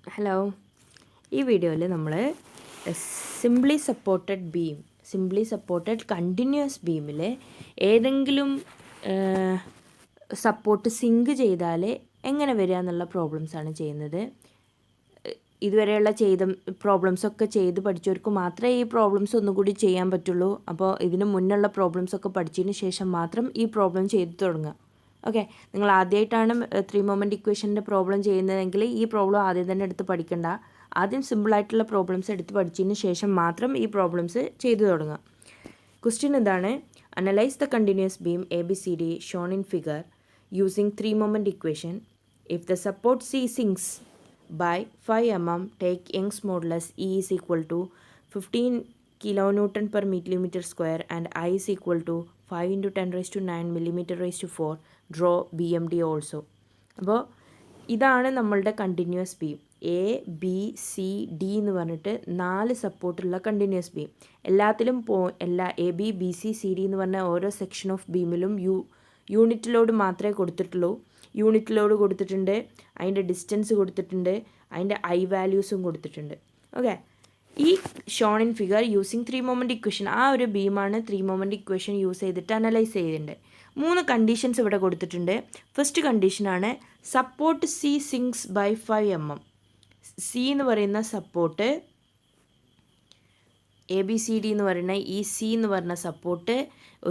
Hello, ഈ വീഡിയോയിൽ നമ്മൾ സിംപ്ലി സപ്പോർട്ടഡ് കണ്ടിന്യൂസ് ബീമിൽ ഏതെങ്കിലും സപ്പോർട്ട് സിങ്ക് ചെയ്താൽ എങ്ങനെ വരിക എന്നുള്ള പ്രോബ്ലംസാണ് ചെയ്യുന്നത്. ഇതുവരെയുള്ള പ്രോബ്ലംസൊക്കെ ചെയ്ത് പഠിച്ചവർക്ക് മാത്രമേ ഈ പ്രോബ്ലംസ് ഒന്നുകൂടി ചെയ്യാൻ പറ്റുള്ളൂ. അപ്പോൾ ഇതിന് മുന്നുള്ള പ്രോബ്ലംസൊക്കെ പഠിച്ചതിന് ശേഷം മാത്രം ഈ പ്രോബ്ലം ചെയ്ത് തുടങ്ങുക. ഓക്കെ, നിങ്ങൾ ആദ്യമായിട്ടാണ് 3 മൊമെൻ്റ് ഇക്വേഷൻ്റെ പ്രോബ്ലം ചെയ്യുന്നതെങ്കിൽ ഈ പ്രോബ്ലം ആദ്യം തന്നെ എടുത്ത് പഠിക്കണ്ട. ആദ്യം സിമ്പിളായിട്ടുള്ള പ്രോബ്ലംസ് എടുത്ത് പഠിച്ചതിന് ശേഷം മാത്രം ഈ പ്രോബ്ലംസ് ചെയ്തു തുടങ്ങുക. ക്വസ്റ്റ്യൻ ഇതാണ്: analyse the continuous beam ABCD shown in figure using 3 moment equation. If the support C sinks by 5 mm, take Young's modulus E is equal to 15 kilonewton per millimeter square and I is equal to 5 into 10 raised to 9 millimeter raised to 4. Draw BMD also. അപ്പോൾ ഇതാണ് നമ്മളുടെ continuous beam. ABCD എന്ന് പറഞ്ഞിട്ട് 4 സപ്പോർട്ടുള്ള continuous beam. എല്ലാത്തിലും എല്ലാ ABBCCD എന്ന് പറഞ്ഞ ഓരോ സെക്ഷൻ ഓഫ് ബീമിലും യൂണിറ്റ് ലോഡ് മാത്രമേ കൊടുത്തിട്ടുള്ളൂ. യൂണിറ്റ് ലോഡ് കൊടുത്തിട്ടുണ്ട്, അതിൻ്റെ ഡിസ്റ്റൻസ് കൊടുത്തിട്ടുണ്ട്, അതിൻ്റെ ഐ വാല്യൂസും കൊടുത്തിട്ടുണ്ട്. ഓക്കെ, ഈ shown in figure using 3 moment equation, ആ ഒരു ബീമാണ് 3 മൊമെൻ്റ് ഇക്വേഷൻ യൂസ് ചെയ്തിട്ട് അനലൈസ് ചെയ്തിട്ടുണ്ട്. 3 കണ്ടീഷൻസ് ഇവിടെ കൊടുത്തിട്ടുണ്ട്. ഫസ്റ്റ് കണ്ടീഷനാണ് support C sinks by 5 mm. C എന്ന് പറയുന്ന സപ്പോർട്ട്, ABCD എന്ന് പറയുന്ന ഈ C എന്ന് പറയുന്ന സപ്പോർട്ട്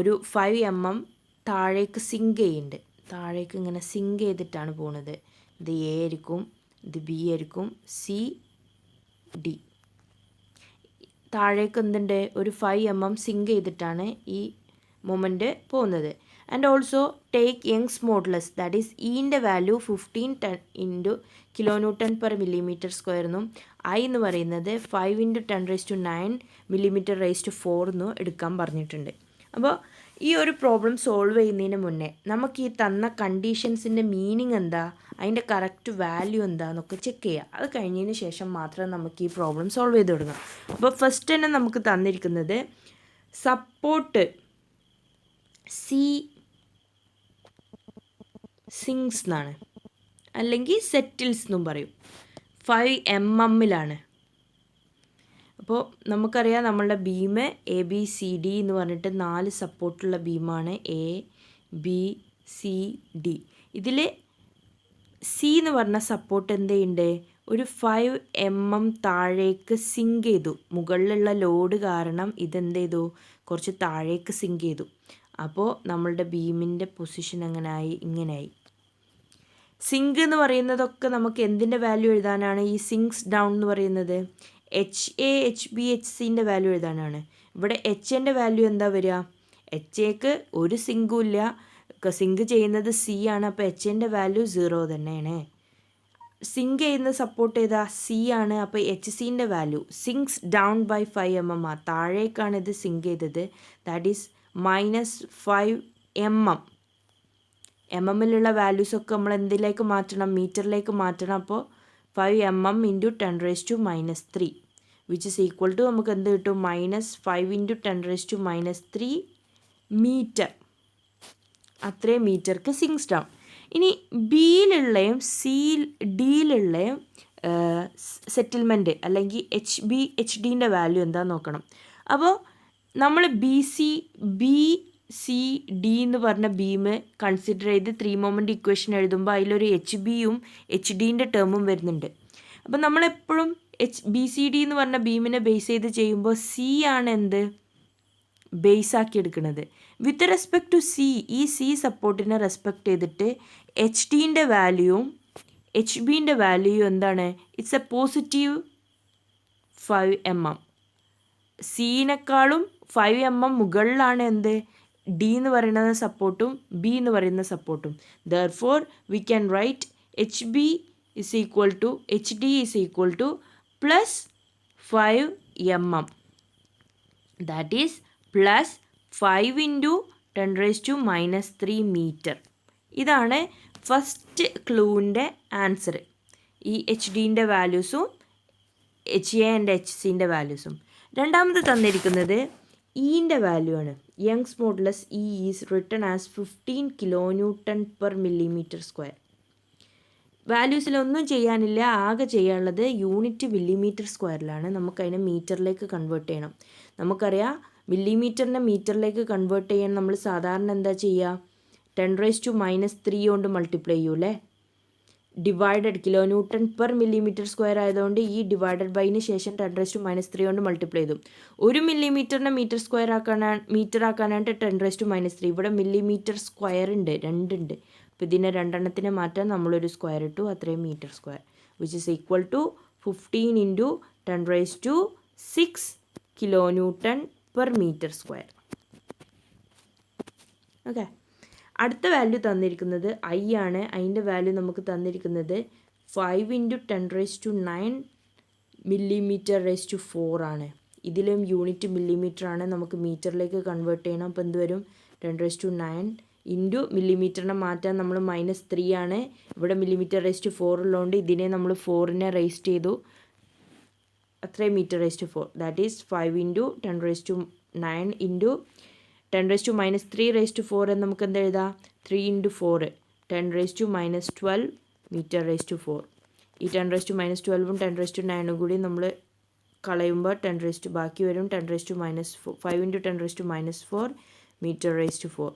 ഒരു 5 mm താഴേക്ക് സിങ്ക് ചെയ്യുന്നുണ്ട്. താഴേക്ക് ഇങ്ങനെ സിങ്ക് ചെയ്തിട്ടാണ് പോകുന്നത്. ഇത് A ആയിരിക്കും, ഇത് B ആയിരിക്കും, CD. താഴേക്ക് എന്തുണ്ട്, ഒരു 5 mm സിങ്ക് ചെയ്തിട്ടാണ് ഈ മൊമെൻ്റ് പോകുന്നത്. And also take Young's modulus, that is ഇൻ്റെ value 15 into kilonewton per millimetre square എന്നും ഐ എന്ന് പറയുന്നത് 5 ഇൻറ്റു 10 റേസ് ടു 9 മില്ലിമീറ്റർ റേസ് ടു 4 എന്നും എടുക്കാൻ പറഞ്ഞിട്ടുണ്ട്. അപ്പോൾ ഈ ഒരു പ്രോബ്ലം സോൾവ് ചെയ്യുന്നതിന് മുന്നേ നമുക്ക് ഈ തന്ന കണ്ടീഷൻസിൻ്റെ മീനിങ് എന്താ, അതിൻ്റെ കറക്റ്റ് വാല്യൂ എന്താണെന്നൊക്കെ ചെക്ക് ചെയ്യുക. അത് കഴിഞ്ഞതിന് ശേഷം മാത്രമേ നമുക്ക് ഈ പ്രോബ്ലം സോൾവ് ചെയ്ത് തുടങ്ങാം. അപ്പോൾ ഫസ്റ്റ് തന്നെ നമുക്ക് തന്നിരിക്കുന്നത് സപ്പോർട്ട് C സിങ്സ് എന്നാണ്, അല്ലെങ്കിൽ സെറ്റിൽസ് എന്നും പറയും. 5 mm അപ്പോൾ നമുക്കറിയാം നമ്മളുടെ ബീം ABCD എന്ന് പറഞ്ഞിട്ട് 4 സപ്പോർട്ടുള്ള ബീമാണ് ABCD. ഇതിൽ C എന്ന് പറഞ്ഞ സപ്പോർട്ട് എന്ത് ചെയ്യുന്നുണ്ട്, ഒരു 5 mm താഴേക്ക് സിങ്ക് ചെയ്തു. മുകളിലുള്ള ലോഡ് കാരണം ഇതെന്ത് ചെയ്തു, കുറച്ച് താഴേക്ക് സിങ്ക് ചെയ്തു. അപ്പോൾ നമ്മളുടെ ബീമിൻ്റെ പൊസിഷൻ എങ്ങനെയായി, ഇങ്ങനെയായി. സിങ്ക് എന്ന് പറയുന്നതൊക്കെ നമുക്ക് എന്തിൻ്റെ വാല്യൂ എഴുതാനാണ്, ഈ സിങ്ക്സ് ഡൗൺ എന്ന് പറയുന്നത് HA HB HCൻ്റെ വാല്യൂ എഴുതാനാണ്. ഇവിടെ HAൻ്റെ വാല്യൂ എന്താ വരിക, HAക്ക് ഒരു സിങ്കും ഇല്ല, സിങ്ക് ചെയ്യുന്നത് C ആണ്. അപ്പോൾ HAൻ്റെ വാല്യൂ 0 തന്നെയാണ്. സിങ്ക് ചെയ്യുന്ന സപ്പോർട്ട് ചെയ്താൽ C ആണ്. അപ്പോൾ HCൻ്റെ value sinks down by 5 mm, താഴേക്കാണ് ഇത് സിങ്ക് ചെയ്തത്. That is -5 mm. mmലുള്ള വാല്യൂസൊക്കെ നമ്മൾ എന്തിലേക്ക് മാറ്റണം, മീറ്ററിലേക്ക് മാറ്റണം. അപ്പോൾ 5 mm into 10 raise to -3 which is equal to നമുക്ക് എന്ത് കിട്ടും, -5 ഇൻറ്റു 10 റേസ് ടു -3 മീറ്റർ. അത്രയും മീറ്റർക്ക് സിങ്ക്സ് ഡൗൺ. ഇനി ബിയിലുള്ളയും ഡിയിലുള്ളയും സെറ്റിൽമെൻറ്റ് അല്ലെങ്കിൽ HBHDൻ്റെ വാല്യൂ എന്താണെന്ന് നോക്കണം. അപ്പോൾ നമ്മൾ BCD എന്ന് പറഞ്ഞ ബീം കൺസിഡർ ചെയ്ത് 3 മൊമെൻ്റ് ഇക്വേഷൻ എഴുതുമ്പോൾ അതിലൊരു HBയും HDൻ്റെ ടേമും വരുന്നുണ്ട്. അപ്പോൾ നമ്മളെപ്പോഴും BCD എന്ന് പറഞ്ഞ ബീമിനെ ബേസ് ചെയ്ത് ചെയ്യുമ്പോൾ C ആണ് എന്ത് ബേസ് ആക്കി എടുക്കുന്നത്. വിത്ത് റെസ്പെക്ട് ടു C, ഈ C സപ്പോർട്ടിനെ റെസ്പെക്ട് ചെയ്തിട്ട് HDൻ്റെ വാല്യൂവും HBൻ്റെ വാല്യൂയും എന്താണ്, it's A positive 5 mm. Cനേക്കാളും 5 mm മുകളിലാണ് എന്ത്, D എന്ന് പറയുന്ന സപ്പോർട്ടും B എന്ന് പറയുന്ന സപ്പോർട്ടും. Therefore we can write HB is equal to HD is equal to plus 5 mm. That is plus 5 into 10 raised to -3 meter. ഇതാണ് ഫസ്റ്റ് ക്ലൂവിൻ്റെ ആൻസർ. ഈ HDൻ്റെ വാല്യൂസും HA ആൻഡ് HCൻ്റെ വാല്യൂസും. രണ്ടാമത് തന്നിരിക്കുന്നത് ഇൻ്റെ വാല്യൂ ആണ്. Young's modulus E is written as 15 kilonewton per millimeter square. വാല്യൂസിലൊന്നും ചെയ്യാനില്ല, ആകെ ചെയ്യാനുള്ളത് unit millimetre സ്ക്വയറിലാണ്. നമുക്കതിനെ മീറ്ററിലേക്ക് കൺവേർട്ട് ചെയ്യണം. നമുക്കറിയാം മില്ലിമീറ്ററിനെ മീറ്ററിലേക്ക് കൺവേർട്ട് ചെയ്യാൻ നമ്മൾ സാധാരണ എന്താ ചെയ്യുക, 10⁻³ കൊണ്ട് മൾട്ടിപ്ലൈ ചെയ്യൂലേ. Divided kilo newton per millimetre square ആയതുകൊണ്ട് ഈ ഡിവൈഡഡ് ബൈന് ശേഷം 10⁻³ കൊണ്ട് മൾട്ടിപ്ലൈ ചെയ്തു. 1 മില്ലിമീറ്ററിനെ മീറ്റർ ആക്കാനായിട്ട് 10⁻³. ഇവിടെ മില്ലിമീറ്റർ സ്ക്വയർ ഉണ്ട്, 2 ഉണ്ട്. അപ്പോൾ ഇതിനെ 2 മാറ്റാൻ നമ്മളൊരു സ്ക്വയർ ഇട്ടു, അത്രയും metre square, which is equal to 15 × 10⁻6 kilo newton per metre square. Okay, അടുത്ത വാല്യൂ തന്നിരിക്കുന്നത് ഐ ആണ്. അതിൻ്റെ വാല്യൂ നമുക്ക് തന്നിരിക്കുന്നത് 5 × 10⁻9 mm⁴ ആണ്. ഇതിലും യൂണിറ്റ് മില്ലിമീറ്റർ ആണ്, നമുക്ക് മീറ്ററിലേക്ക് കൺവേർട്ട് ചെയ്യണം. അപ്പോൾ എന്ത് വരും, 10⁻9 ഇൻറ്റു മില്ലിമീറ്ററിനെ മാറ്റാൻ നമ്മൾ -3 ആണ്. ഇവിടെ mm⁴ ഉള്ളതുകൊണ്ട് ഇതിനെ നമ്മൾ 4നെ റേസ് ചെയ്തു, അത്രയും m⁴. ദാറ്റ് ഈസ് 5 × 10⁻9 ഇൻറ്റു 10⁻³ എന്ന് നമുക്ക് എന്താ എഴുതാം, 3 × 4 10⁻12 m⁴. ഈ 10⁻12ഉം 10⁻9ഉം കൂടി നമ്മൾ കളയുമ്പോൾ ബാക്കി വരും 5 × 10⁻⁴ m⁴.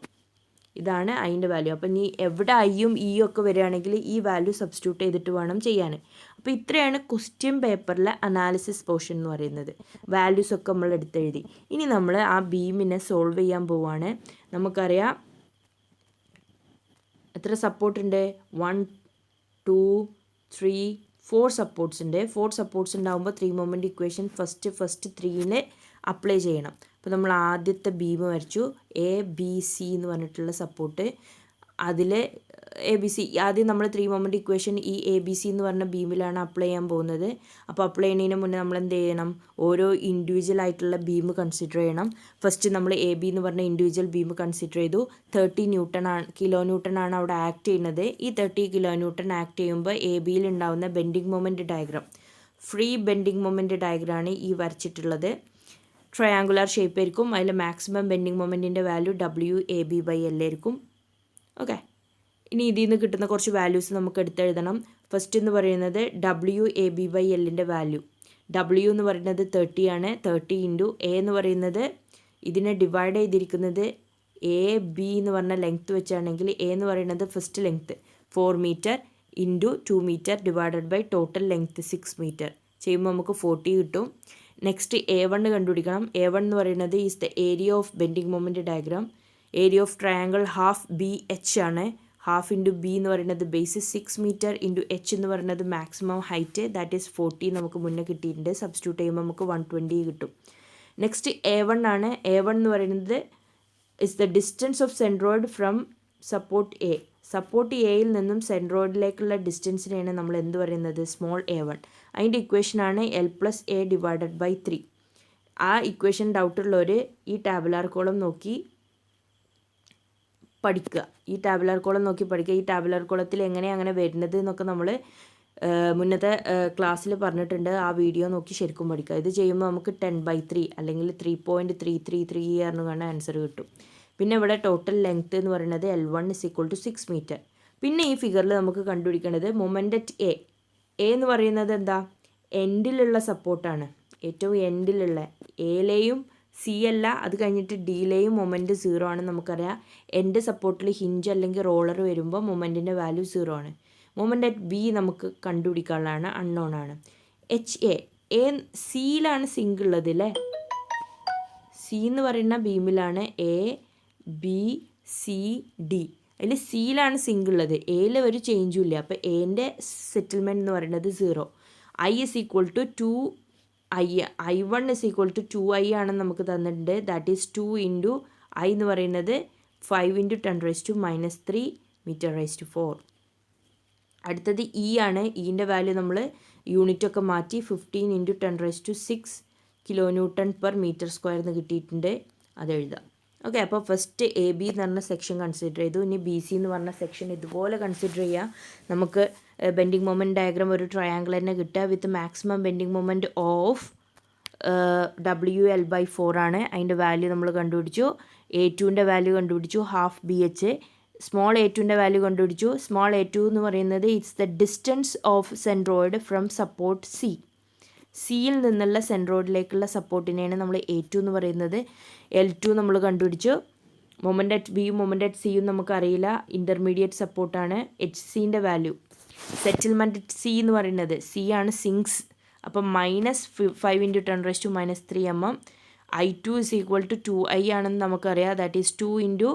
ഇതാണ് അതിൻ്റെ വാല്യൂ. അപ്പം നീ എവിടെ ഐയും ഇയും ഒക്കെ വരികയാണെങ്കിൽ ഈ വാല്യൂ സബ്സ്റ്റിറ്റ്യൂട്ട് ചെയ്തിട്ട് വേണം ചെയ്യാൻ. അപ്പോൾ ഇത്രയാണ് ക്വസ്റ്റ്യൻ പേപ്പറിലെ അനാലിസിസ് പോർഷൻ എന്ന് പറയുന്നത്. വാല്യൂസ് ഒക്കെ നമ്മൾ എടുത്തെഴുതി. ഇനി നമ്മൾ ആ ബീമിനെ സോൾവ് ചെയ്യാൻ പോവുകയാണ്. നമുക്കറിയാം എത്ര സപ്പോർട്ട് ഉണ്ട്, 1 2 3 4 സപ്പോർട്ട്സ് ഉണ്ട്. 4 സപ്പോർട്ട്സ് ഉണ്ടാകുമ്പോൾ 3 മൊമെൻ്റ് ഇക്വേഷൻ ഫസ്റ്റ് 3ന് അപ്ലൈ ചെയ്യണം. അപ്പോൾ നമ്മൾ ആദ്യത്തെ ബീം വരച്ചു, ABC എന്ന് പറഞ്ഞിട്ടുള്ള സപ്പോർട്ട്. അതിൽ ABC ആദ്യം നമ്മൾ 3 മൊമെൻ്റ് ഇക്വേഷൻ ഈ ABC എന്ന് പറഞ്ഞ ബീമിലാണ് അപ്ലൈ ചെയ്യാൻ പോകുന്നത്. അപ്പോൾ അപ്ലൈ ചെയ്യുന്നതിന് മുന്നേ നമ്മൾ എന്ത് ചെയ്യണം, ഓരോ ഇൻഡിവിജ്വൽ ആയിട്ടുള്ള ബീം കൺസിഡർ ചെയ്യണം. ഫസ്റ്റ് നമ്മൾ AB എന്ന് പറഞ്ഞ ഇൻഡിവിജ്വൽ ബീം കൺസിഡർ ചെയ്തു. 30 കിലോ ന്യൂട്ടൺ ആണ് അവിടെ ആക്ട് ചെയ്യുന്നത്. ഈ 30 കിലോ ന്യൂട്ടൺ ആക്ട് ചെയ്യുമ്പോൾ ABയിൽ ഉണ്ടാകുന്ന bending moment diagram, free bending moment ഡയഗ്രാമാണ് ഈ വരച്ചിട്ടുള്ളത്. ട്രയാങ്കുലർ ഷേപ്പ് ആയിരിക്കും. അതിൽ മാക്സിമം ബെൻഡിങ് മൊമെൻറ്റിൻ്റെ വാല്യൂ WAB/L ആയിരിക്കും. ഓക്കെ, ഇനി ഇതിൽ നിന്ന് കിട്ടുന്ന കുറച്ച് വാല്യൂസ് നമുക്ക് എടുത്തെഴുതണം. ഫസ്റ്റ് എന്ന് പറയുന്നത് WAB/Lൻ്റെ വാല്യൂ. W എന്ന് പറയുന്നത് 30 ആണ്. 30 ഇൻറ്റു A എന്ന് പറയുന്നത്, ഇതിനെ ഡിവൈഡ് ചെയ്തിരിക്കുന്നത് AB എന്ന് പറഞ്ഞ ലെങ്ത്ത് വെച്ചാണെങ്കിൽ A എന്ന് പറയുന്നത് first length 4 metre into 2 metre divided by total length 6 metre ചെയ്യുമ്പോൾ നമുക്ക് 40 കിട്ടും. നെക്സ്റ്റ് A1 കണ്ടുപിടിക്കണം. A1 എന്ന് പറയുന്നത് is the area of bending moment diagram. Area of triangle half BH ആണ്. ഹാഫ് ഇൻറ്റു B എന്ന് പറയുന്നത് ബേസ് 6 മീറ്റർ ഇൻറ്റു H എന്ന് പറയുന്നത് മാക്സിമം ഹൈറ്റ്, ദാറ്റ് ഈസ് 40 നമുക്ക് മുന്നേ കിട്ടിയിട്ടുണ്ട്. സബ്സ്റ്റിറ്റ്യൂട്ട് ചെയ്യുമ്പോൾ നമുക്ക് 120 കിട്ടും. നെക്സ്റ്റ് A1 ആണ്. A1 എന്ന് പറയുന്നത് is the distance of centroid from support A. Support Aയിൽ നിന്നും സെൻട്രോയിഡിലേക്കുള്ള ഡിസ്റ്റൻസിനെയാണ് നമ്മൾ എന്ത് പറയുന്നത്, സ്മോൾ a1. അതിൻ്റെ ഇക്വേഷനാണ് L+A/3. ആ ഇക്വേഷൻ ഡൗട്ടുള്ളവർ ഈ ടാബുലാർ കോളം നോക്കി പഠിക്കുക. ഈ ടാബുലാർ കോളത്തിൽ എങ്ങനെയാണ് അങ്ങനെ വരുന്നത് എന്നൊക്കെ നമ്മൾ മുന്നത്തെ ക്ലാസ്സിൽ പറഞ്ഞിട്ടുണ്ട്. ആ വീഡിയോ നോക്കി ശരിക്കും പഠിക്കുക. ഇത് ചെയ്യുമ്പോൾ നമുക്ക് 10/3 അല്ലെങ്കിൽ 3.333 പറഞ്ഞാൽ ആൻസർ കിട്ടും. പിന്നെ ഇവിടെ ടോട്ടൽ ലെങ്ത്ത് എന്ന് പറയുന്നത് L1 = 6 മീറ്റർ. പിന്നെ ഈ ഫിഗറിൽ നമുക്ക് കണ്ടുപിടിക്കേണ്ടത് മൊമെൻ്റ് അറ്റ് A എന്ന് പറയുന്നത് എന്താ, എൻഡിലുള്ള സപ്പോർട്ടാണ്. ഏറ്റവും എൻഡിലുള്ള എയിലെയും C അല്ല, അത് കഴിഞ്ഞിട്ട് ഡിയിലെയും മൊമെൻറ്റ് 0 ആണ്. നമുക്കറിയാം എൻഡ് സപ്പോർട്ടിൽ ഹിഞ്ച് അല്ലെങ്കിൽ റോളർ വരുമ്പോൾ മൊമെൻറ്റിൻ്റെ വാല്യൂ 0 ആണ്. മൊമെൻ്റ് അറ്റ് B നമുക്ക് കണ്ടുപിടിക്കാനുള്ളതാണ്, അൺനോൺ ആണ്. HA സിയിലാണ് സിങ്ക് ഉള്ളത് അല്ലേ. സി എന്ന് പറയുന്ന ബീമിലാണ് ABCD. അതിൽ സിയിലാണ് സിങ്ക് ഉള്ളത്, എയിൽ ഒരു ചേഞ്ചും ഇല്ല. അപ്പോൾ എൻ്റെ സെറ്റിൽമെൻറ്റ് എന്ന് പറയുന്നത് 0. I = 2I. I1 = 2I ആണെന്ന് നമുക്ക് തന്നിട്ടുണ്ട്. ദാറ്റ് ഈസ് 2 ഇൻറ്റു I എന്ന് പറയുന്നത് 5 × 10⁻³ m⁴. അടുത്തത് E ആണ്. ഇൻ്റെ വാല്യൂ നമ്മൾ യൂണിറ്റൊക്കെ മാറ്റി 15 × 10⁻6 കിലോ ന്യൂട്ടൺ പെർ m² എന്ന് കിട്ടിയിട്ടുണ്ട്. അത് എഴുതാം. ഓക്കെ, അപ്പോൾ ഫസ്റ്റ് AB എന്ന് പറഞ്ഞ സെക്ഷൻ കൺസിഡർ ചെയ്തു. ഇനി BC എന്ന് പറഞ്ഞ സെക്ഷൻ ഇതുപോലെ കൺസിഡർ ചെയ്യുക. നമുക്ക് ബെൻഡിങ് മൊമെൻറ്റ് ഡയഗ്രാം ഒരു ട്രയാങ്കിൾ തന്നെ കിട്ടുക വിത്ത് maximum bending moment of WL/4 ആണ്. അതിൻ്റെ വാല്യൂ നമ്മൾ കണ്ടുപിടിച്ചു. A2ൻ്റെ വാല്യൂ കണ്ടുപിടിച്ചു, ഹാഫ് BH. സ്മോൾ എ ടുവിൻ്റെ വാല്യൂ കണ്ടുപിടിച്ചു. സ്മോൾ എ ടു എന്ന് പറയുന്നത് it's the distance of centroid from support C. സിയിൽ നിന്നുള്ള സെൻട്രോയിഡിലേക്കുള്ള സപ്പോർട്ടിനെയാണ് നമ്മൾ എ ടു എന്ന് പറയുന്നത്. എൽ ടു നമ്മൾ കണ്ടുപിടിച്ചു. മൊമെൻ്റ് അറ്റ് ബിയും മൊമെൻ്റ് അറ്റ് സിയും നമുക്കറിയില്ല, ഇൻ്റർമീഡിയറ്റ് സപ്പോർട്ടാണ്. എച്ച് സിൻ്റെ വാല്യൂ സെറ്റിൽമെൻറ്റ് സി എന്ന് പറയുന്നത് സി ആണ് സിങ്സ്. അപ്പം -5 × 10⁻³ mm. I2 = 2I ആണെന്ന് നമുക്കറിയാം. ദാറ്റ് ഈസ് 2 ×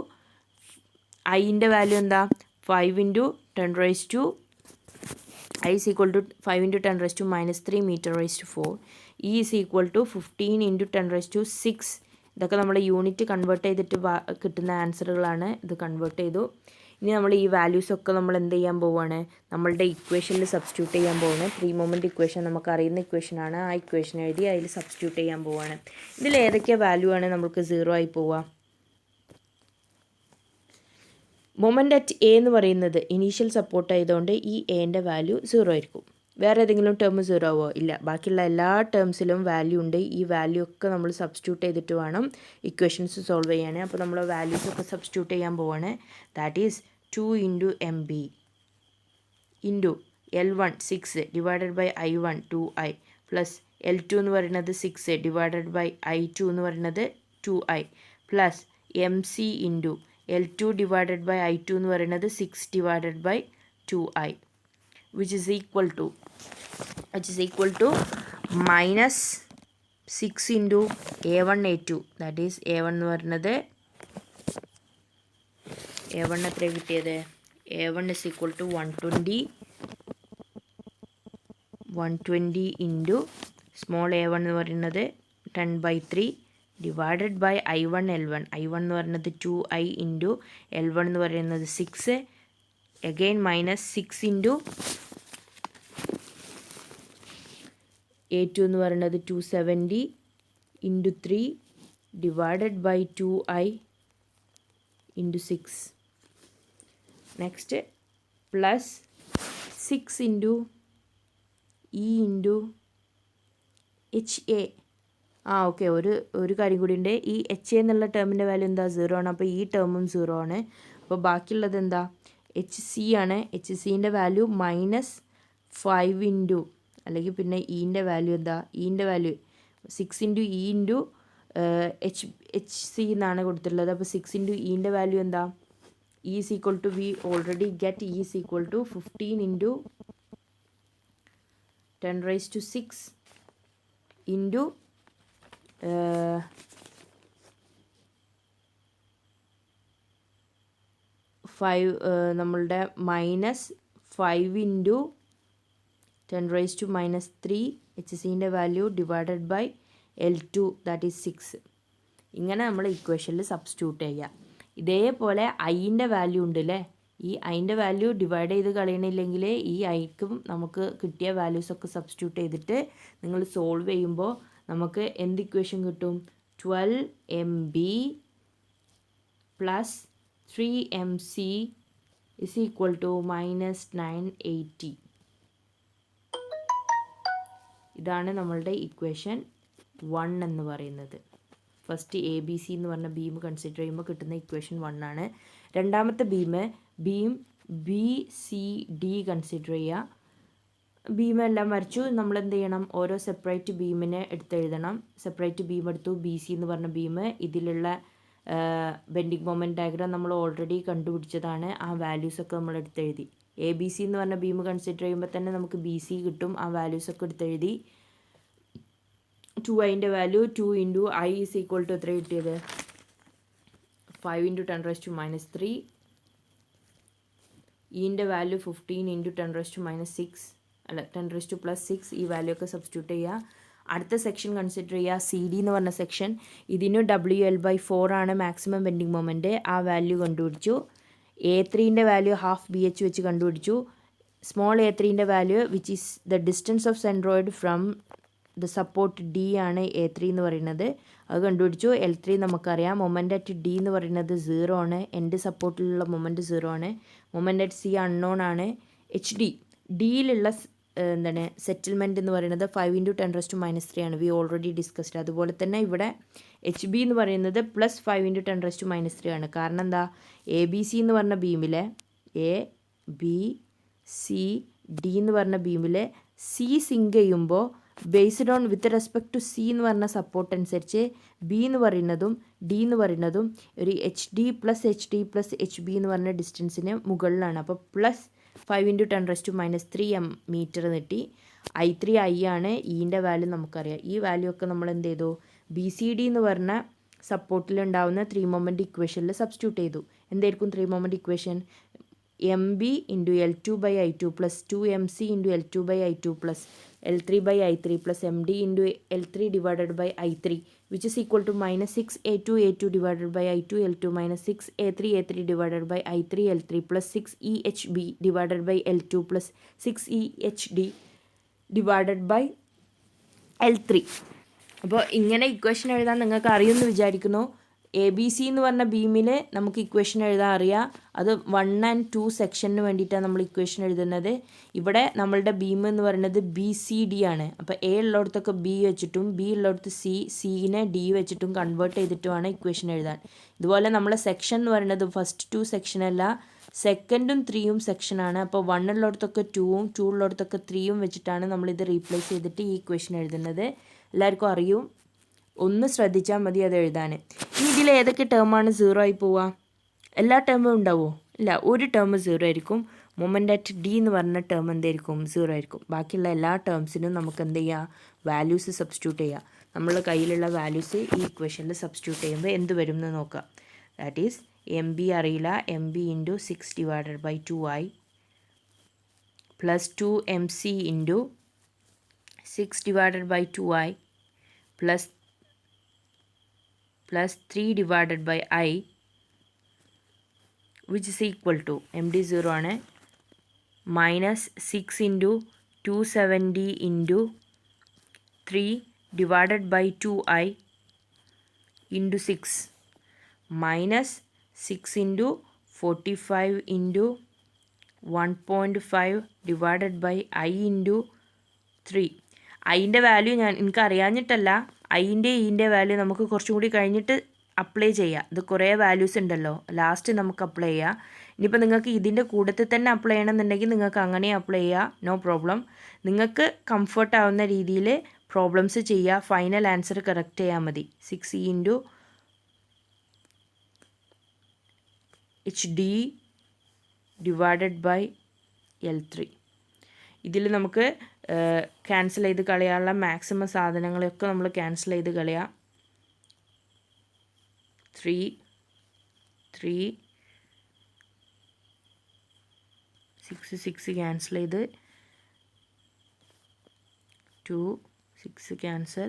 ഐൻ്റെ വാല്യൂ എന്താ 5 × 10⁻. I is equal to 5 × 10⁻³ m/4. E is equal to 15 × 10⁻⁶. ഇതൊക്കെ നമ്മൾ യൂണിറ്റ് കൺവേർട്ട് ചെയ്തിട്ട് കിട്ടുന്ന ആൻസറുകളാണ്. ഇത് കൺവേർട്ട് ചെയ്തു. ഇനി നമ്മൾ ഈ വാല്യൂസൊക്കെ നമ്മൾ എന്ത് ചെയ്യാൻ പോവുകയാണ്, നമ്മളുടെ ഇക്വേഷനിൽ സബ്സ്റ്റിറ്റ്യൂട്ട് ചെയ്യാൻ പോവുകയാണ്. 3 മൊമെൻ്റ് ഇക്വേഷൻ നമുക്ക് അറിയുന്ന ഇക്വേഷനാണ്. ആ ഇക്വേഷൻ എഴുതി അതിൽ സബ്സ്റ്റിറ്റ്യൂട്ട് ചെയ്യാൻ പോവുകയാണ്. ഇതിൽ ഏതൊക്കെ വാല്യൂ ആണ് നമുക്ക് 0 ആയി പോവുക? മൊമെൻ്റ് അറ്റ് എ എന്ന് പറയുന്നത് ഇനീഷ്യൽ സപ്പോർട്ട് ആയതുകൊണ്ട് ഈ എൻ്റെ വാല്യൂ 0 ആയിരിക്കും. വേറെ ഏതെങ്കിലും ടേം 0 ആവുമോ? ഇല്ല. ബാക്കിയുള്ള എല്ലാ ടേംസിലും വാല്യൂ ഉണ്ട്. ഈ വാല്യൂ ഒക്കെ നമ്മൾ സബ്സ്റ്റിറ്റ്യൂട്ട് ചെയ്തിട്ട് വേണം ഇക്വേഷൻസ് സോൾവ് ചെയ്യാൻ. അപ്പോൾ നമ്മൾ വാല്യൂസൊക്കെ സബ്സ്റ്റിറ്റ്യൂട്ട് ചെയ്യാൻ പോവാണ്. That is 2 × MB into L1 6 divided by I1 2I plus L2 എന്ന് പറയുന്നത് 6 ഡിവൈഡഡ് ബൈ I2 എന്ന് പറയുന്നത് 2I plus MC into L2 divided by I2 എന്ന് പറയുന്നത് 6 divided by 2I which is equal to -6 into A1 A2. that is A1 എന്ന് പറയുന്നത് A1 എത്ര കിട്ടിയത്? A1 is equal to 120 into small A1 എന്ന് പറയുന്നത് 10/3 divided by I1 L1. I1 എന്ന് പറയുന്നത് 2I into L1 എന്ന് പറയുന്നത് 6 again -6 into A2 എന്ന് പറയുന്നത് 270 into 3 divided by 2I into 6. Next plus 6 into E into HA. Okay, ഒരു കാര്യം കൂടി ഉണ്ട്. ഈ HA എന്നുള്ള ടേമിൻ്റെ വാല്യൂ എന്താ 0 ആണ്. അപ്പോൾ ഈ ടേമും 0 ആണ്. അപ്പോൾ ബാക്കിയുള്ളത് എന്താ HC ആണ്. HCൻ്റെ വാല്യൂ -5 ഇൻറ്റു അല്ലെങ്കിൽ പിന്നെ ഇൻ്റെ വാല്യൂ എന്താ ഇൻ്റെ value 6 into E into HC എന്നാണ് കൊടുത്തിട്ടുള്ളത്. അപ്പോൾ 6 ഇൻറ്റു ഇൻ്റെ വാല്യൂ എന്താ E is equal to we already get E is equal to 15 into 10⁻6 into 5 നമ്മളുടെ -5 into 10⁻³ HCൻ്റെ value divided by L2 that is 6. ഇങ്ങനെ നമ്മൾ ഇക്വേഷനിൽ സബ്സ്റ്റിറ്റ്യൂട്ട് ചെയ്യുക. ഇതേപോലെ ഐൻ്റെ വാല്യൂ ഉണ്ട് അല്ലേ. ഈ ഐൻ്റെ വാല്യൂ ഡിവൈഡ് ചെയ്ത് കളയണില്ലെങ്കിൽ ഈ ഐക്കും നമുക്ക് കിട്ടിയ വാല്യൂസൊക്കെ സബ്സ്റ്റിറ്റ്യൂട്ട് ചെയ്തിട്ട് നിങ്ങൾ സോൾവ് ചെയ്യുമ്പോൾ നമുക്ക് എന്ത് ഇക്വേഷൻ കിട്ടും? 12 MB plus 3 MC is equal to -980. ഇതാണ് നമ്മളുടെ ഇക്വേഷൻ 1 എന്ന് പറയുന്നത്. ഫസ്റ്റ് ABC എന്ന് പറഞ്ഞ ബീം കൺസിഡർ ചെയ്യുമ്പോൾ കിട്ടുന്ന ഇക്വേഷൻ 1 ആണ്. രണ്ടാമത്തെ ബീം BCD കൺസിഡർ ചെയ്യുക. ബീമെല്ലാം വരച്ചു. നമ്മൾ എന്ത് ചെയ്യണം? ഓരോ സെപ്പറേറ്റ് ബീമിനെ എടുത്തെഴുതണം. സെപ്പറേറ്റ് ബീം എടുത്തു. BC എന്ന് പറഞ്ഞ ബീം. ഇതിലുള്ള ബെൻഡിങ് മൊമെൻറ്റ് ഡയഗ്രാം നമ്മൾ ഓൾറെഡി കണ്ടുപിടിച്ചതാണ്. ആ വാല്യൂസൊക്കെ നമ്മൾ എടുത്തെഴുതി. ABC എന്ന് പറഞ്ഞ ബീം കൺസിഡർ ചെയ്യുമ്പോൾ തന്നെ നമുക്ക് BC കിട്ടും. ആ വാല്യൂസൊക്കെ എടുത്തെഴുതി. 2iൻ്റെ value 2 into I is equal to എത്ര കിട്ടിയത്? 5 × 10⁻³ ഇൻ്റെ വാല്യൂ 15 × 10⁻6 അല്ല 10⁻+6. ഈ വാല്യൂ ഒക്കെ സബ്സ്റ്റിറ്റ്യൂട്ട് ചെയ്യുക. അടുത്ത സെക്ഷൻ കൺസിഡർ ചെയ്യുക. CD എന്ന് പറഞ്ഞ സെക്ഷൻ. ഇതിന് WL/4 ആണ് മാക്സിമം ബെൻഡിങ് മൊമെൻറ്റ്. ആ വാല്യൂ കണ്ടുപിടിച്ചു. A3ൻ്റെ വാല്യൂ ½ BH വെച്ച് കണ്ടുപിടിച്ചു. സ്മോൾ A3ൻ്റെ value which is the distance of centroid from the support D ആണ് A3 എന്ന് പറയുന്നത്. അത് കണ്ടുപിടിച്ചു. L3 നമുക്കറിയാം. മൊമെൻ്റ് അറ്റ് D എന്ന് പറയുന്നത് 0 ആണ്. എൻ്റെ സപ്പോർട്ടിലുള്ള മൊമെൻറ്റ് 0 ആണ്. മൊമെൻ്റ് അറ്റ് C അൺനോൺ ആണ്. HD ഡിയിലുള്ള എന്താണ് സെറ്റിൽമെൻറ്റ് എന്ന് പറയുന്നത് 5 × 10⁻³ ആണ്. We already discussed. അതുപോലെ തന്നെ ഇവിടെ HB എന്ന് പറയുന്നത് +5 × 10⁻³ ആണ്. കാരണം എന്താ, ABC എന്ന് പറഞ്ഞ ബീമിലെ ABCD എന്ന് പറഞ്ഞ ബീമിലെ C സിങ്ക് ചെയ്യുമ്പോൾ based on with respect to C എന്ന് പറഞ്ഞ സപ്പോർട്ട് അനുസരിച്ച് B എന്ന് പറയുന്നതും D എന്ന് പറയുന്നതും ഒരു HD + HD + HB എന്ന് പറഞ്ഞ ഡിസ്റ്റൻസിന് മുകളിലാണ്. അപ്പോൾ +5 × 10⁻³ മീറ്റർ കിട്ടി. I3 I ആണ്. ഈൻ്റെ വാല്യൂ നമുക്കറിയാം. ഈ വാല്യൂ ഒക്കെ നമ്മൾ എന്ത് ചെയ്തു, BCD എന്ന് പറഞ്ഞ സപ്പോർട്ടിലുണ്ടാവുന്ന 3 മൊമെൻ്റ് ഇക്വേഷനിൽ സബ്സ്റ്റിറ്റ്യൂട്ട് ചെയ്തു. എന്തായിരിക്കും 3 moment equation? MB × L2/I2 + 2MC × L2/I2 + L3/I3 + MD × L3/I3 which is equal to -6A2/I2 L2 - 6A3/I3 L3 + 6EHB/L2 + 6EHD/L3. അപ്പോൾ ഇങ്ങനെ ഇക്വേഷൻ എഴുതാൻ നിങ്ങൾക്ക് അറിയുമെന്ന് വിചാരിക്കുന്നു. ABC എന്ന് പറഞ്ഞ ബീമിൽ നമുക്ക് ഇക്വേഷൻ എഴുതാൻ അറിയാം. അത് 1 and 2 സെക്ഷന് വേണ്ടിയിട്ടാണ് നമ്മൾ ഇക്വേഷൻ എഴുതുന്നത്. ഇവിടെ നമ്മളുടെ ബീം എന്ന് പറയുന്നത് BCD ആണ്. അപ്പോൾ A ഉള്ളിടത്തൊക്കെ B വെച്ചിട്ടും B ഉള്ളിടത്ത് Cനെ D വെച്ചിട്ടും കൺവേർട്ട് ചെയ്തിട്ടുമാണ് ഇക്വേഷൻ എഴുതാൻ. ഇതുപോലെ നമ്മളെ സെക്ഷൻ എന്ന് പറയുന്നത് ഫസ്റ്റ് 2 സെക്ഷനല്ല, സെക്കൻഡും 3യും സെക്ഷനാണ്. അപ്പോൾ 1 ഉള്ളിടത്തൊക്കെ 2ഉം 2 ഉള്ളിടത്തൊക്കെ 3യും വെച്ചിട്ടാണ് നമ്മളിത് റീപ്ലേസ് ചെയ്തിട്ട് ഈ ഇക്വേഷൻ എഴുതുന്നത്. എല്ലാവർക്കും അറിയും. ഒന്ന് ശ്രദ്ധിച്ചാൽ മതി അത് എഴുതാൻ. ഇനി ഇതിൽ ഏതൊക്കെ ടേമാണ് 0 ആയി പോവുക? എല്ലാ ടേമും ഉണ്ടാവുമോ? ഇല്ല, ഒരു ടേം 0 ആയിരിക്കും. മൊമെൻ്റ് അറ്റ് D എന്ന് പറഞ്ഞ ടേം എന്തായിരിക്കും? 0 ആയിരിക്കും. ബാക്കിയുള്ള എല്ലാ ടേംസിനും നമുക്ക് എന്ത് ചെയ്യുക? വാല്യൂസ് സബ്സ്റ്റിറ്റ്യൂട്ട് ചെയ്യുക. നമ്മളുടെ കയ്യിലുള്ള വാല്യൂസ് ഈ ഇക്വേഷനിൽ സബ്സ്റ്റിറ്റ്യൂട്ട് ചെയ്യുമ്പോൾ എന്ത് വരും എന്ന് നോക്കുക. ദാറ്റ് ഈസ് MB അറിയില്ല, MB × 6/2I + 2MC × 6/2I plus 3/I which is equal to MD 0 ആണ്, -6 × 270 × 3/2I × 6 -6 × 45 × 1.5/I × 3. അതിൻ്റെ വാല്യൂ എനിക്ക് അറിയാഞ്ഞിട്ടല്ല, അതിൻ്റെ ഈൻ്റെ വാല്യൂ നമുക്ക് കുറച്ചും കൂടി കഴിഞ്ഞിട്ട് അപ്ലൈ ചെയ്യാം. ഇത് കുറേ വാല്യൂസ് ഉണ്ടല്ലോ, ലാസ്റ്റ് നമുക്ക് അപ്ലൈ ചെയ്യാം. ഇനിയിപ്പോൾ നിങ്ങൾക്ക് ഇതിൻ്റെ കൂട്ടത്തിൽ തന്നെ അപ്ലൈ ചെയ്യണമെന്നുണ്ടെങ്കിൽ നിങ്ങൾക്ക് അങ്ങനെ അപ്ലൈ ചെയ്യുക, നോ പ്രോബ്ലം. നിങ്ങൾക്ക് കംഫർട്ട് ആവുന്ന രീതിയിൽ പ്രോബ്ലംസ് ചെയ്യുക. ഫൈനൽ ആൻസർ കറക്റ്റ് ചെയ്യാൽ മതി. 6E × HD/L3. ഇതിൽ നമുക്ക് ക്യാൻസൽ ചെയ്ത് കളയാനുള്ള മാക്സിമം സാധനങ്ങളൊക്കെ നമ്മൾ ക്യാൻസൽ ചെയ്ത് കളയാം. 3 6 ക്യാൻസൽ ചെയ്ത് 2 6 ക്യാൻസൽ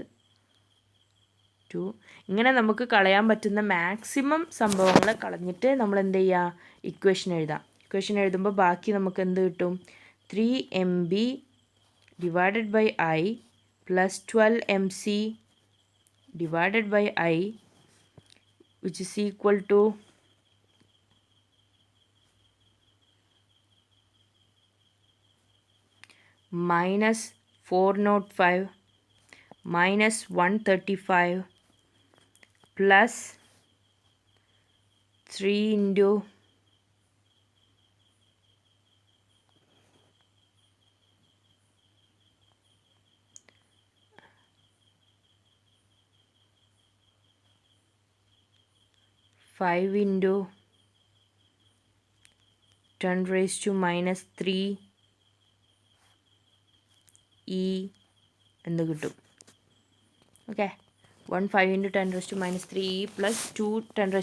2. ഇങ്ങനെ നമുക്ക് കളയാൻ പറ്റുന്ന മാക്സിമം സംഭവങ്ങൾ കളഞ്ഞിട്ട് നമ്മൾ എന്ത് ചെയ്യുക? ഇക്വേഷൻ എഴുതാം. ഇക്വേഷൻ എഴുതുമ്പോൾ ബാക്കി നമുക്ക് എന്ത് കിട്ടും? 3MB/I plus 12MC/I which is equal to -405 -135 plus 3 × 5 × 10⁻³ E എന്ന് കിട്ടും. ഓക്കെ, 1 5 × 10⁻³ E plus 2 5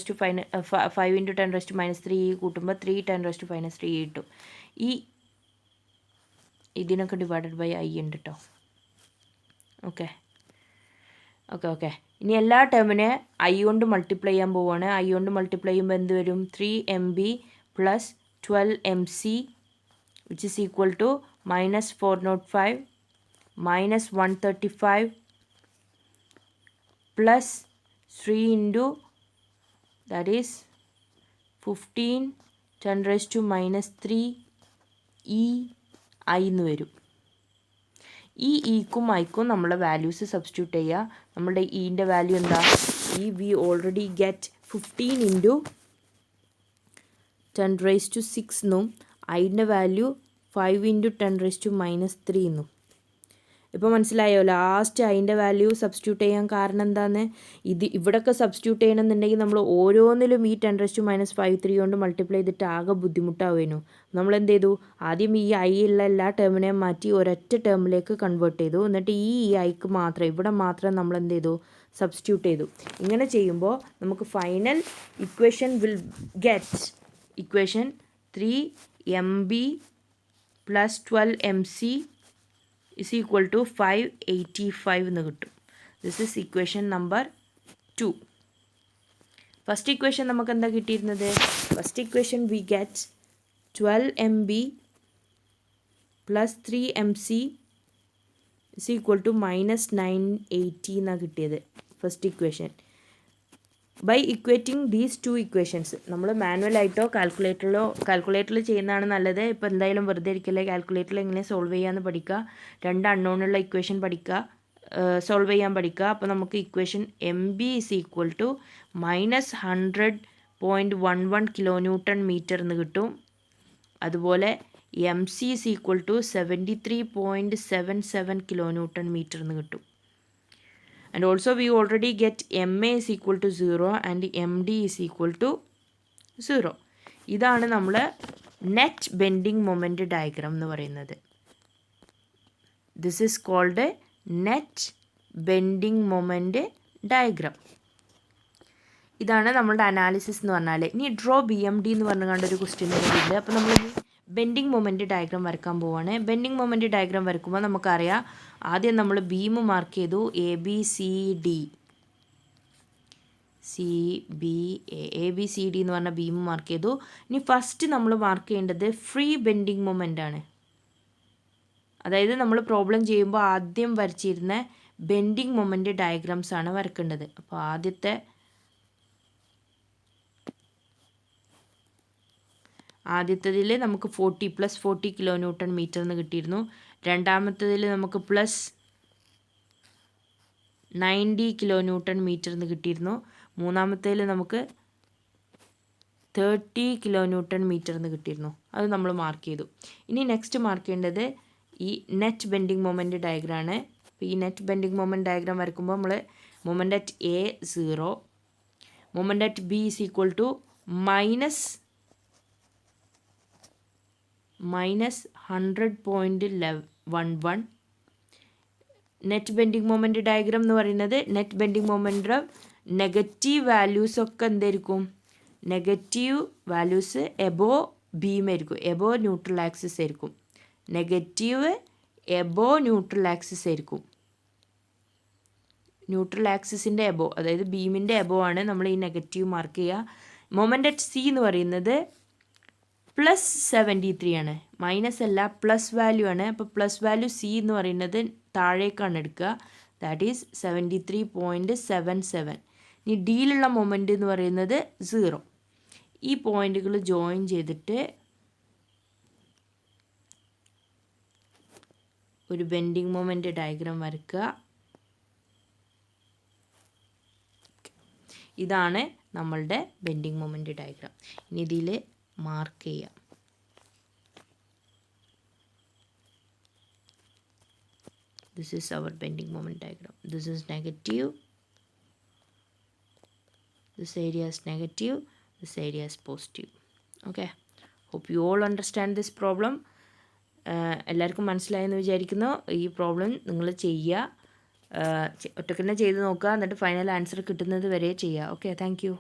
× 10⁻³ E കൂട്ടുമ്പോൾ 3 10⁻³ E കിട്ടും. ഇതിനൊക്കെ /I ഉണ്ട് കേട്ടോ. ഓക്കെ. ഇനി എല്ലാ ടേമിനെ I കൊണ്ട് മൾട്ടിപ്ലൈ ചെയ്യാൻ പോവുകയാണ്. I കൊണ്ട് മൾട്ടിപ്ലൈ ചെയ്യുമ്പോൾ എന്ത് വരും? 3MB plus 12MC which is equal to -405 -135 plus 3 × that is 15 10⁻³ E I എന്ന് വരും. ഈ ഇക്കും ഐക്കും നമ്മളെ വാല്യൂസ് സബ്സ്റ്റിറ്റ്യൂട്ട് ചെയ്യുക. നമ്മുടെ ഇൻ്റെ വാല്യൂ എന്താ? വി ഓൾറെഡി ഗെറ്റ് 15 ഇൻറ്റു 10⁻⁶ എന്നും ഐൻ്റെ വാല്യൂ 5 ഇൻറ്റു 10⁻³ എന്നും. ഇപ്പോൾ മനസ്സിലായോ? ലാസ്റ്റ് അതിൻ്റെ വാല്യൂ സബ്സ്റ്റിറ്റ്യൂട്ട് ചെയ്യാൻ കാരണം എന്താണെന്ന്. ഇവിടെയൊക്കെ സബ്സ്റ്റിറ്റ്യൂട്ട് ചെയ്യണമെന്നുണ്ടെങ്കിൽ നമ്മൾ ഓരോന്നിലും ഈ 10⁻³ കൊണ്ട് മൾട്ടിപ്ലൈ ചെയ്തിട്ട് ആകെ ബുദ്ധിമുട്ടാവുമായിരുന്നു. നമ്മൾ എന്ത് ചെയ്തു? ആദ്യം ഈ ഐ ഉള്ള എല്ലാ ടേമിനെയും മാറ്റി ഒരൊറ്റ ടേമിലേക്ക് കൺവേർട്ട് ചെയ്തു. എന്നിട്ട് ഈ ഐക്ക് മാത്രം ഇവിടെ മാത്രം നമ്മൾ എന്ത് ചെയ്തു? സബ്സ്റ്റിറ്റ്യൂട്ട് ചെയ്തു. ഇങ്ങനെ ചെയ്യുമ്പോൾ നമുക്ക് final equation will get equation 3mb + 12mc is equal to 585 എന്ന് കിട്ടും. This is equation number 2. First equation നമുക്ക് എന്താ കിട്ടിയിരുന്നത്? First equation we get 12mb + 3mc is equal to -980 എന്നാണ് കിട്ടിയത് first equation. By equating these 2 equations നമ്മൾ മാനുവലായിട്ടോ കാൽക്കുലേറ്ററിൽ ചെയ്യുന്നതാണ് നല്ലത്. ഇപ്പോൾ എന്തായാലും വെറുതെ ഇരിക്കല്ലേ, കാൽക്കുലേറ്ററിൽ എങ്ങനെ സോൾവ് ചെയ്യാമെന്ന് പഠിക്കുക. 2 അൺനോണുള്ള ഇക്വേഷൻ സോൾവ് ചെയ്യാൻ പഠിക്കുക. അപ്പോൾ നമുക്ക് equation mb is equal to -100.11 kN/m എന്ന് കിട്ടും. അതുപോലെ mc is equal to 73.77 kN/m എന്ന് കിട്ടും. And also we already get MA is equal to 0 and MD is equal to 0. ഇതാണ് നമ്മൾ നെറ്റ് ബെൻഡിങ് മൊമെൻ്റ് ഡയഗ്രാം എന്ന് പറയുന്നത്. This is called net bending moment diagram. ഇതാണ് നമ്മളുടെ അനാലിസിസ് എന്ന് പറഞ്ഞാൽ. ഇനി ഡ്രോ BMD എന്ന് പറഞ്ഞുകൊണ്ട് ഒരു ക്വസ്റ്റ്യൻ വരുന്നുണ്ട്. അപ്പോൾ നമ്മൾ ബെൻഡിങ് മൊമെൻ്റ് ഡയഗ്രാം വരക്കാൻ പോവുകയാണ്. ബെൻഡിങ് മൊമെൻ്റ് ഡയഗ്രാം വരക്കുമ്പോൾ നമുക്കറിയാം, ആദ്യം നമ്മൾ ബീം മാർക്ക് ചെയ്തു. ABCD എന്ന് പറഞ്ഞ ബീം മാർക്ക് ചെയ്തു. ഇനി ഫസ്റ്റ് നമ്മൾ മാർക്ക് ചെയ്യേണ്ടത് ഫ്രീ ബെൻഡിങ് മൊമെൻ്റ് ആണ്. അതായത് നമ്മൾ പ്രോബ്ലം ചെയ്യുമ്പോൾ ആദ്യം വരച്ചിരുന്ന ബെൻഡിങ് മൊമെൻ്റ് ഡയഗ്രാംസ് ആണ് വരക്കേണ്ടത്. അപ്പോൾ ആദ്യത്തേതിൽ നമുക്ക് 40 + 40 kN/m എന്ന് കിട്ടിയിരുന്നു. രണ്ടാമത്തേതിൽ നമുക്ക് +90 kN/m എന്ന് കിട്ടിയിരുന്നു. മൂന്നാമത്തേതിൽ നമുക്ക് 30 kN/m എന്ന് കിട്ടിയിരുന്നു. അത് നമ്മൾ മാർക്ക് ചെയ്തു. ഇനി നെക്സ്റ്റ് മാർക്ക് ചെയ്യേണ്ടത് ഈ നെറ്റ് ബെൻഡിങ് മൊമെൻ്റ് ഡയഗ്രാം ആണ്. അപ്പോൾ ഈ നെറ്റ് ബെൻഡിങ് മൊമെൻ്റ് ഡയഗ്രാം വരക്കുമ്പോൾ നമ്മൾ moment at A 0, moment at B is equal to -100.11. Net bending moment diagram എന്ന് പറയുന്നത് net bending moment negative values ഒക്കെ എന്തായിരിക്കും? നെഗറ്റീവ് വാല്യൂസ് എബോ ബീം ആയിരിക്കും, എബോ ന്യൂട്രൽ ആക്സിസ് ആയിരിക്കും. നെഗറ്റീവ് എബോ ന്യൂട്രൽ ആക്സിസ് ആയിരിക്കും. Neutral ആക്സിസിൻ്റെ above, അതായത് ബീമിൻ്റെ above ആണ് നമ്മൾ ഈ നെഗറ്റീവ് മാർക്ക് ചെയ്യുക. മൊമെൻ്റ് അറ്റ് C എന്ന് പറയുന്നത് +73 ആണ്, മൈനസ് അല്ല, പ്ലസ് വാല്യൂ ആണ്. അപ്പോൾ പ്ലസ് വാല്യൂ C എന്ന് പറയുന്നത് താഴേക്കാണ് എടുക്കുക. That is 73.77. ഇനി ഡിയിലുള്ള മൊമെൻ്റ് എന്ന് പറയുന്നത് 0. ഈ പോയിന്റുകൾ ജോയിൻ ചെയ്തിട്ട് ഒരു ബെൻഡിങ് മൊമെൻ്റ് ഡയഗ്രാം വരക്കുക. ഇതാണ് നമ്മളുടെ ബെൻഡിങ് മൊമെൻ്റ് ഡയഗ്രാം. ഇനി ഇതിൽ മാർക്ക് ചെയ്യാം. This is our bending moment diagram. This is negative. This area is negative. This area is positive. Okay. Hope you all understand this problem. എല്ലാവർക്കും മനസ്സിലായെന്ന് വിചാരിക്കുന്നു. ഈ പ്രോബ്ലം നിങ്ങൾ ചെയ്യുക, ഒറ്റയ്ക്ക് തന്നെ ചെയ്ത് നോക്കുക, എന്നിട്ട് ഫൈനൽ ആൻസർ കിട്ടുന്നത് വരെ ചെയ്യുക. Okay, thank you.